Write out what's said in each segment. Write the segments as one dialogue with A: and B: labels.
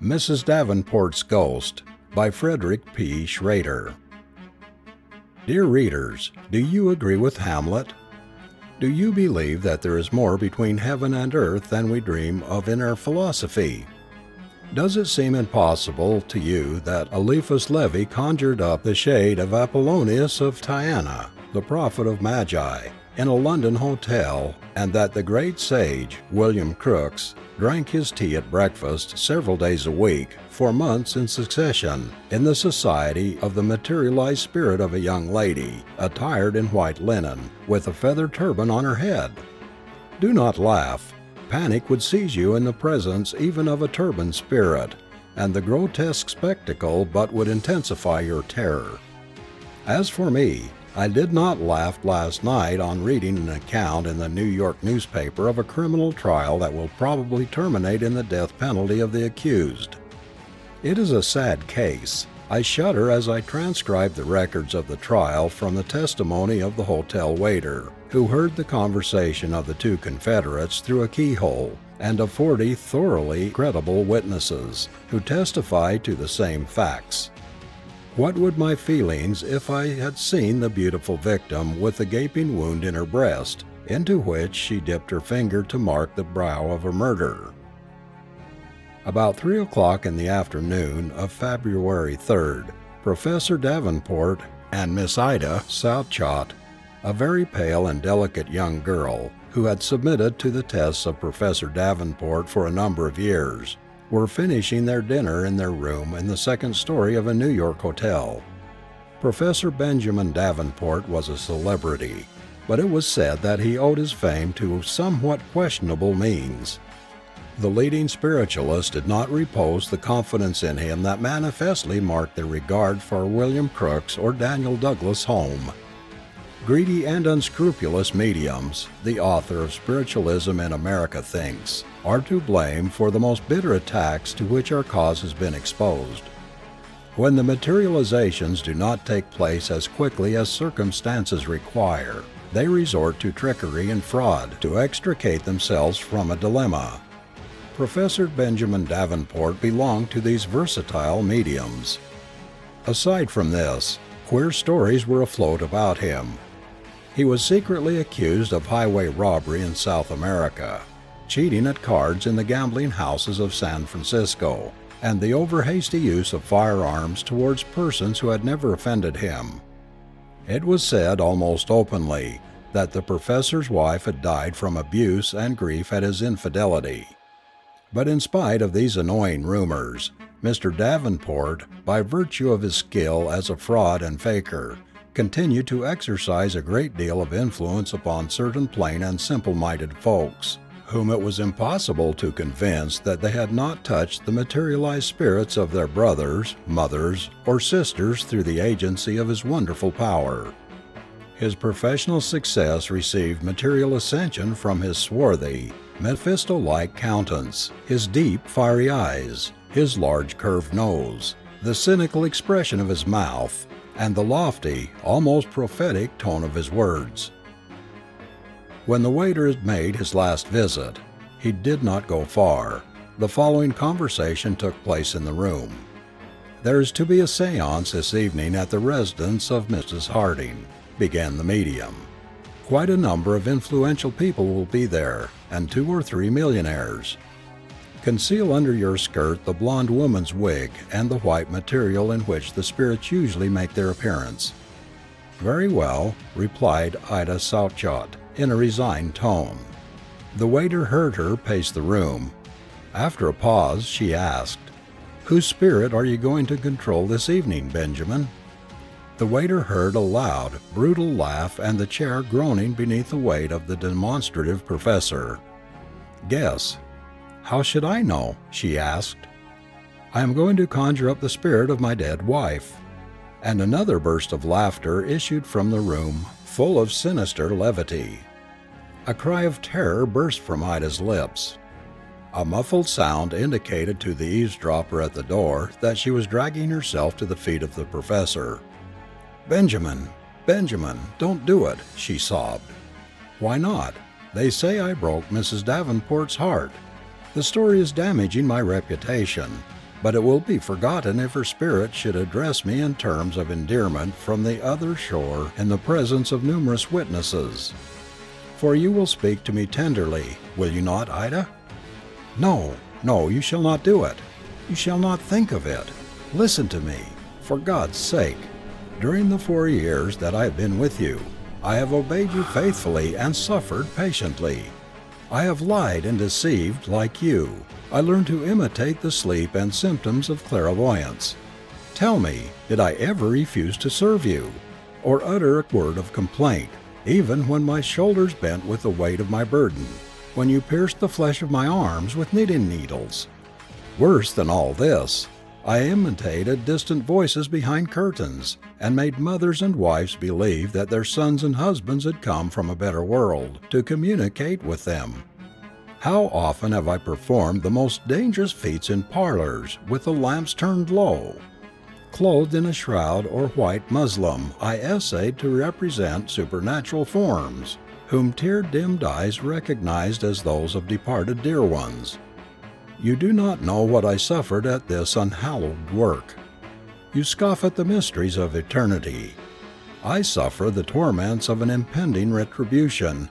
A: Mrs. Davenport's Ghost by Frederick P. Schrader. Dear readers, do you agree with Hamlet? Do you believe that there is more between heaven and earth than we dream of in our philosophy? Does it seem impossible to you that Eliphas Levi conjured up the shade of Apollonius of Tyana, the prophet of Magi, in a London hotel, and that the great sage, William Crookes, drank his tea at breakfast several days a week, for months in succession, in the society of the materialized spirit of a young lady, attired in white linen, with a feather turban on her head? Do not laugh. Panic would seize you in the presence even of a turbaned spirit, and the grotesque spectacle but would intensify your terror. As for me, I did not laugh last night on reading an account in the New York newspaper of a criminal trial that will probably terminate in the death penalty of the accused. It is a sad case. I shudder as I transcribe the records of the trial from the testimony of the hotel waiter, who heard the conversation of the two Confederates through a keyhole, and of 40 thoroughly credible witnesses, who testified to the same facts. What would my feelings if I had seen the beautiful victim with the gaping wound in her breast, into which she dipped her finger to mark the brow of a murderer? About 3 o'clock in the afternoon of February 3rd, Professor Davenport and Miss Ida Southcott, a very pale and delicate young girl who had submitted to the tests of Professor Davenport for a number of years, were finishing their dinner in their room in the second story of a New York hotel. Professor Benjamin Davenport was a celebrity, but it was said that he owed his fame to somewhat questionable means. The leading spiritualists did not repose the confidence in him that manifestly marked their regard for William Crookes or Daniel Douglas Home. Greedy and unscrupulous mediums, the author of Spiritualism in America thinks, are to blame for the most bitter attacks to which our cause has been exposed. When the materializations do not take place as quickly as circumstances require, they resort to trickery and fraud to extricate themselves from a dilemma. Professor Benjamin Davenport belonged to these versatile mediums. Aside from this, queer stories were afloat about him. He was secretly accused of highway robbery in South America, cheating at cards in the gambling houses of San Francisco, and the over-hasty use of firearms towards persons who had never offended him. It was said almost openly that the professor's wife had died from abuse and grief at his infidelity. But in spite of these annoying rumors, Mr. Davenport, by virtue of his skill as a fraud and faker, continued to exercise a great deal of influence upon certain plain and simple-minded folks, whom it was impossible to convince that they had not touched the materialized spirits of their brothers, mothers, or sisters through the agency of his wonderful power. His professional success received material ascension from his swarthy, Mephisto-like countenance, his deep, fiery eyes, his large curved nose, the cynical expression of his mouth, and the lofty, almost prophetic tone of his words. When the waiter had made his last visit, he did not go far. The following conversation took place in the room. "There is to be a séance this evening at the residence of Mrs. Harding," began the medium. "Quite a number of influential people will be there, and 2 or 3 millionaires. Conceal under your skirt the blonde woman's wig and the white material in which the spirits usually make their appearance." "Very well," replied Ida Southcott, in a resigned tone. The waiter heard her pace the room. After a pause, she asked, "Whose spirit are you going to control this evening, Benjamin?" The waiter heard a loud, brutal laugh and the chair groaning beneath the weight of the demonstrative professor. "Guess." "How should I know?" she asked. "I am going to conjure up the spirit of my dead wife." And another burst of laughter issued from the room, full of sinister levity. A cry of terror burst from Ida's lips. A muffled sound indicated to the eavesdropper at the door that she was dragging herself to the feet of the professor. "Benjamin, Benjamin, don't do it," she sobbed. "Why not? They say I broke Mrs. Davenport's heart. The story is damaging my reputation. but it will be forgotten if her spirit should address me in terms of endearment from the other shore in the presence of numerous witnesses. For you will speak to me tenderly, will you not, Ida? No, no, you shall not do it. You shall not think of it. Listen to me, for God's sake. During the 4 years that I have been with you, I have obeyed you faithfully and suffered patiently. I have lied and deceived like you. I learned to imitate the sleep and symptoms of clairvoyance. Tell me, did I ever refuse to serve you, or utter a word of complaint, even when my shoulders bent with the weight of my burden, when you pierced the flesh of my arms with knitting needles? Worse than all this, I imitated distant voices behind curtains, and made mothers and wives believe that their sons and husbands had come from a better world to communicate with them. How often have I performed the most dangerous feats in parlors with the lamps turned low? Clothed in a shroud or white muslin, I essayed to represent supernatural forms, whom tear-dimmed eyes recognized as those of departed dear ones. You do not know what I suffered at this unhallowed work. You scoff at the mysteries of eternity. I suffer the torments of an impending retribution.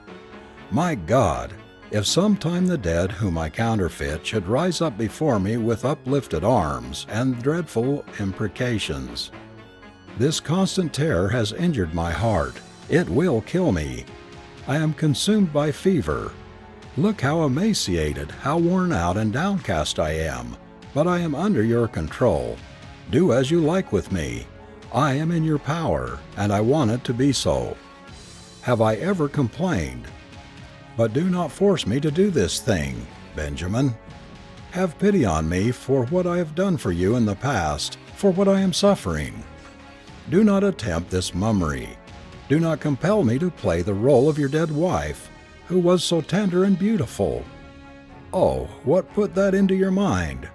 A: My God, if sometime the dead whom I counterfeit should rise up before me with uplifted arms and dreadful imprecations. This constant terror has injured my heart. It will kill me. I am consumed by fever. Look how emaciated, how worn out and downcast I am, but I am under your control. Do as you like with me. I am in your power, and I want it to be so. Have I ever complained? But do not force me to do this thing, Benjamin. Have pity on me for what I have done for you in the past, for what I am suffering. Do not attempt this mummery. Do not compel me to play the role of your dead wife, who was so tender and beautiful. Oh, what put that into your mind?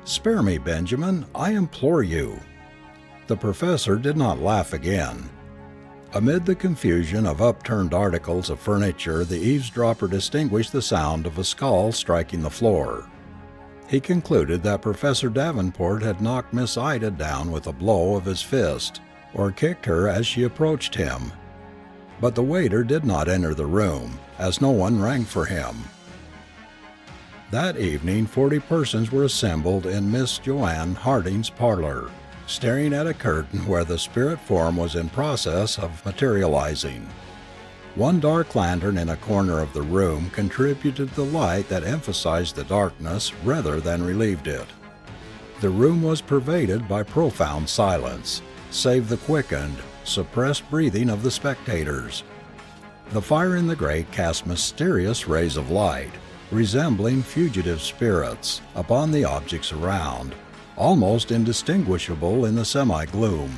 A: Spare me, Benjamin, I implore you." The professor did not laugh again. Amid the confusion of upturned articles of furniture, the eavesdropper distinguished the sound of a skull striking the floor. He concluded that Professor Davenport had knocked Miss Ida down with a blow of his fist, or kicked her as she approached him. But the waiter did not enter the room, as no one rang for him. That evening 40 persons were assembled in Miss Joanne Harding's parlor, staring at a curtain where the spirit form was in process of materializing. One dark lantern in a corner of the room contributed the light that emphasized the darkness rather than relieved it. The room was pervaded by profound silence, save the quickened, suppressed breathing of the spectators. The fire in the grate cast mysterious rays of light, resembling fugitive spirits, upon the objects around, almost indistinguishable in the semi-gloom.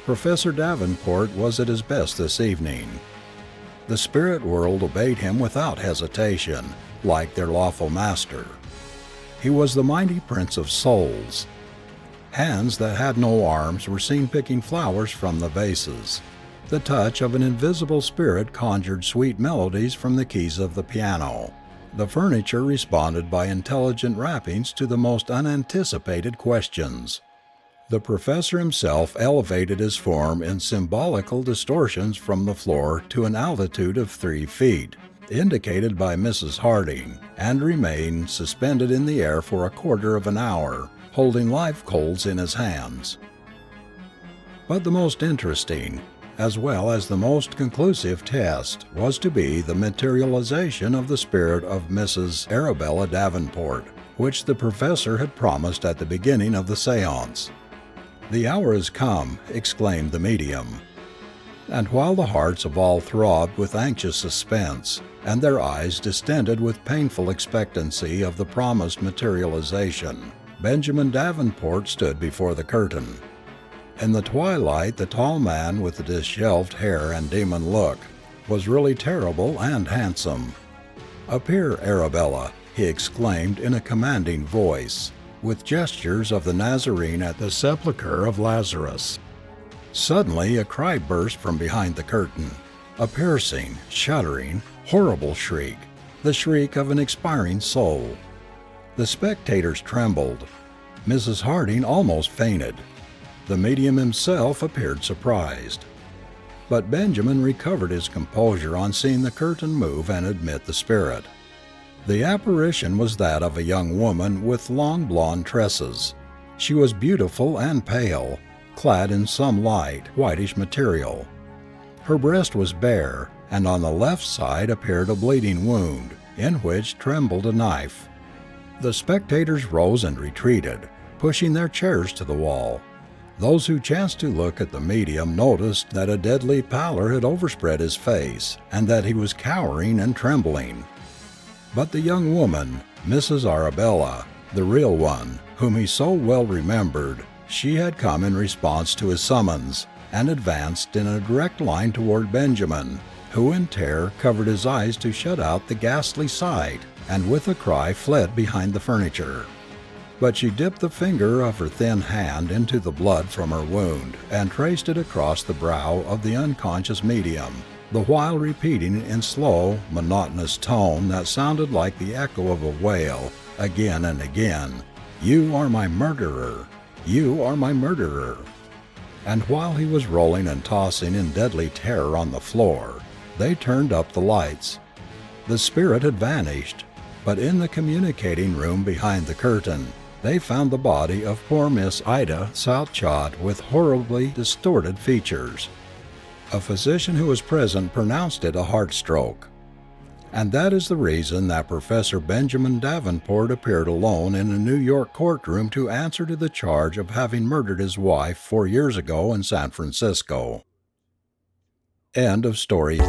A: Professor Davenport was at his best this evening. The spirit world obeyed him without hesitation, like their lawful master. He was the mighty prince of souls. Hands that had no arms were seen picking flowers from the vases. The touch of an invisible spirit conjured sweet melodies from the keys of the piano. The furniture responded by intelligent rappings to the most unanticipated questions. The professor himself elevated his form in symbolical distortions from the floor to an altitude of 3 feet, indicated by Mrs. Harding, and remained suspended in the air for a quarter of an hour, holding live coals in his hands. But the most interesting, as well as the most conclusive test, was to be the materialization of the spirit of Mrs. Arabella Davenport, which the professor had promised at the beginning of the séance. "The hour is come," exclaimed the medium. And while the hearts of all throbbed with anxious suspense, and their eyes distended with painful expectancy of the promised materialization, Benjamin Davenport stood before the curtain. In the twilight, the tall man with the dishevelled hair and demon look was really terrible and handsome. "Appear, Arabella," he exclaimed in a commanding voice, with gestures of the Nazarene at the sepulchre of Lazarus. Suddenly a cry burst from behind the curtain, a piercing, shuddering, horrible shriek, the shriek of an expiring soul. The spectators trembled. Mrs. Harding almost fainted. The medium himself appeared surprised. But Benjamin recovered his composure on seeing the curtain move and admit the spirit. The apparition was that of a young woman with long blonde tresses. She was beautiful and pale, clad in some light, whitish material. Her breast was bare, and on the left side appeared a bleeding wound, in which trembled a knife. The spectators rose and retreated, pushing their chairs to the wall. Those who chanced to look at the medium noticed that a deadly pallor had overspread his face, and that he was cowering and trembling. But the young woman, Mrs. Arabella, the real one, whom he so well remembered, she had come in response to his summons, and advanced in a direct line toward Benjamin, who in terror covered his eyes to shut out the ghastly sight, and with a cry fled behind the furniture. But she dipped the finger of her thin hand into the blood from her wound and traced it across the brow of the unconscious medium, the while repeating in slow, monotonous tone that sounded like the echo of a wail, again and again, "You are my murderer! You are my murderer!" And while he was rolling and tossing in deadly terror on the floor, they turned up the lights. The spirit had vanished, but in the communicating room behind the curtain, they found the body of poor Miss Ida Southchott with horribly distorted features. A physician who was present pronounced it a heart stroke. And that is the reason that Professor Benjamin Davenport appeared alone in a New York courtroom to answer to the charge of having murdered his wife 4 years ago in San Francisco. End of story.